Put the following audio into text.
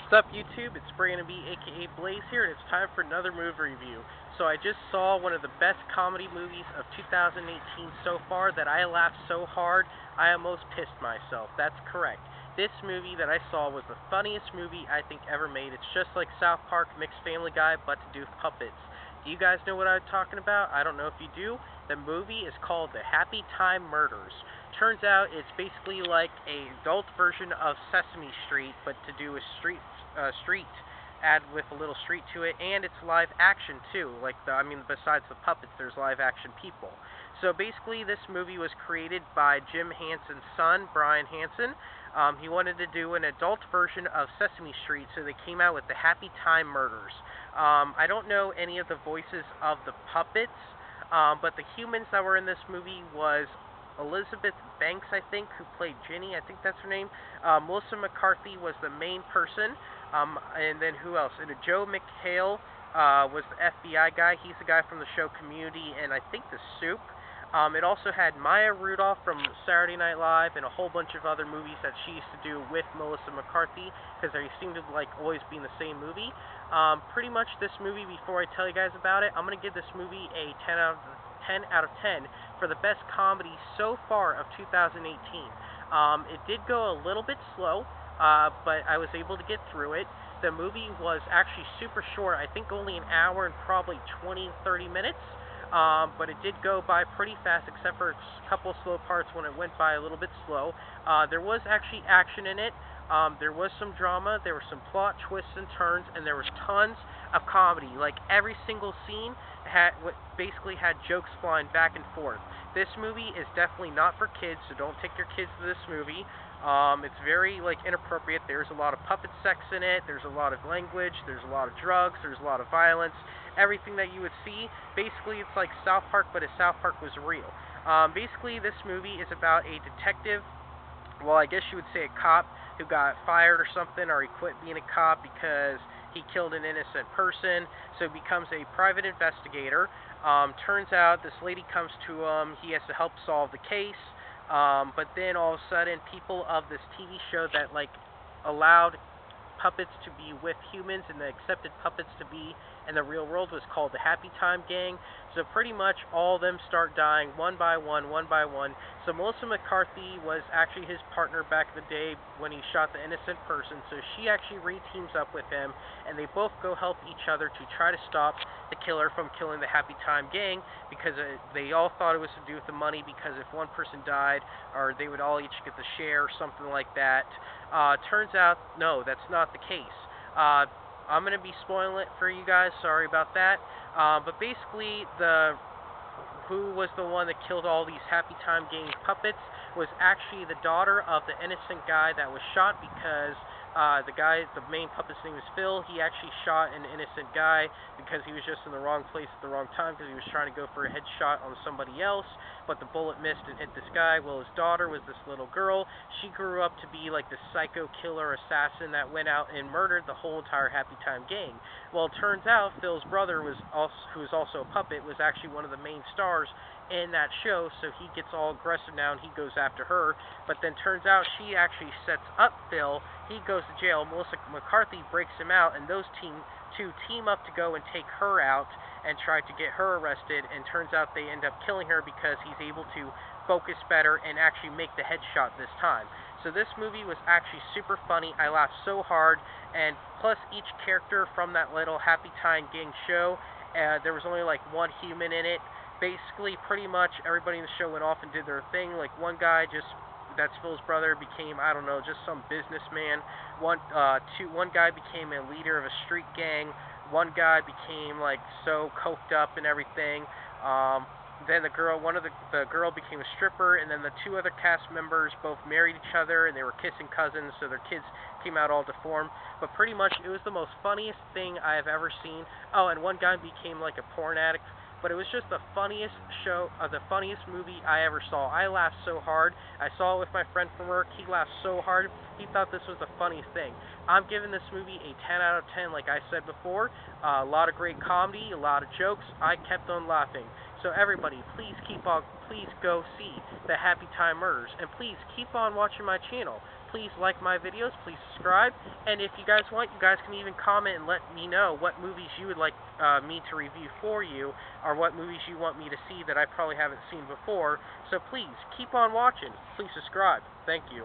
What's up, YouTube? It's Brandon B, aka Blaze here, and it's time for another movie review. So I just saw one of the best comedy movies of 2018 so far that I laughed so hard I almost pissed myself. That's correct. This movie that I saw was the funniest movie I think ever made. It's just like South Park mixed Family Guy, but to do with puppets. Do you guys know what I'm talking about? I don't know if you do. The movie is called The Happy Time Murders. Turns out it's basically like a adult version of Sesame Street, but to do with street ad with a little street to it, and it's live action too. Besides the puppets, there's live action people. So basically, this movie was created by Jim Henson's son, Brian Henson. He wanted to do an adult version of Sesame Street, so they came out with the Happy Time Murders. I don't know any of the voices of the puppets, but the humans that were in this movie was Elizabeth Banks, I think, who played Ginny. I think that's her name. Melissa McCarthy was the main person. And then who else? And Joe McHale was the FBI guy. He's the guy from the show Community and I think The Soup. It also had Maya Rudolph from Saturday Night Live and a whole bunch of other movies that she used to do with Melissa McCarthy, because they seem to always be in the same movie. Pretty much this movie, before I tell you guys about it, I'm going to give this movie a 10 out of 10 for the best comedy so far of 2018. It did go a little bit slow, but I was able to get through it. The movie was actually super short, I think only an hour and probably 20-30 minutes, but it did go by pretty fast, except for a couple slow parts when it went by a little bit slow. There was actually action in it. There was some drama, there were some plot twists and turns, and there was tons of comedy. Like, every single scene basically had jokes flying back and forth. This movie is definitely not for kids, so don't take your kids to this movie. It's very, inappropriate. There's a lot of puppet sex in it, there's a lot of language, there's a lot of drugs, there's a lot of violence. Everything that you would see, basically it's like South Park, but if South Park was real. Basically, this movie is about a detective, well, I guess you would say a cop, who got fired or something, or he quit being a cop because he killed an innocent person, so he becomes a private investigator. Turns out this lady comes to him, he has to help solve the case, but then all of a sudden, people of this TV show that, allowed puppets to be with humans and the accepted puppets to be in the real world was called the Happy Time Gang. So pretty much all of them start dying one by one. So Melissa McCarthy was actually his partner back in the day when he shot the innocent person. So she actually re-teams up with him, and they both go help each other to try to stop the killer from killing the Happy Time Gang, because they all thought it was to do with the money, because if one person died, or they would all each get the share or something like that. Turns out, no, that's not the case. I'm going to be spoiling it for you guys, sorry about that. But basically, who was the one that killed all these Happy Time Gang puppets was actually the daughter of the innocent guy that was shot, because the main puppet's name is Phil. He actually shot an innocent guy because he was just in the wrong place at the wrong time, because he was trying to go for a headshot on somebody else, but the bullet missed and hit this guy. Well, his daughter was this little girl. She grew up to be like the psycho killer assassin that went out and murdered the whole entire Happy Time Gang. Well, it turns out Phil's brother, who was also a puppet, was actually one of the main stars in that show, so he gets all aggressive now and he goes after her. But then turns out she actually sets up Phil. He goes to jail. Melissa McCarthy breaks him out, and those two team up to go and take her out and try to get her arrested. And turns out they end up killing her because he's able to focus better and actually make the headshot this time. So this movie was actually super funny. I laughed so hard, and plus each character from that little Happy Time Gang show, there was only one human in it. Basically, pretty much everybody in the show went off and did their thing. Like, one guy that's Phil's brother, became, I don't know, just some businessman. One guy became a leader of a street gang. One guy became so coked up and everything. Then the girl became a stripper, and then the two other cast members both married each other, and they were kissing cousins, so their kids came out all deformed. But pretty much it was the most funniest thing I have ever seen. Oh, and one guy became a porn addict. But it was just the funniest the funniest movie I ever saw. I laughed so hard. I saw it with my friend from work. He laughed so hard. He thought this was the funniest thing. I'm giving this movie a 10 out of 10, like I said before. A lot of great comedy, a lot of jokes. I kept on laughing. So everybody, please go see the Happy Time Murders, and please keep on watching my channel. Please like my videos, please subscribe, and if you guys want, you guys can even comment and let me know what movies you would like me to review for you, or what movies you want me to see that I probably haven't seen before. So please, keep on watching. Please subscribe. Thank you.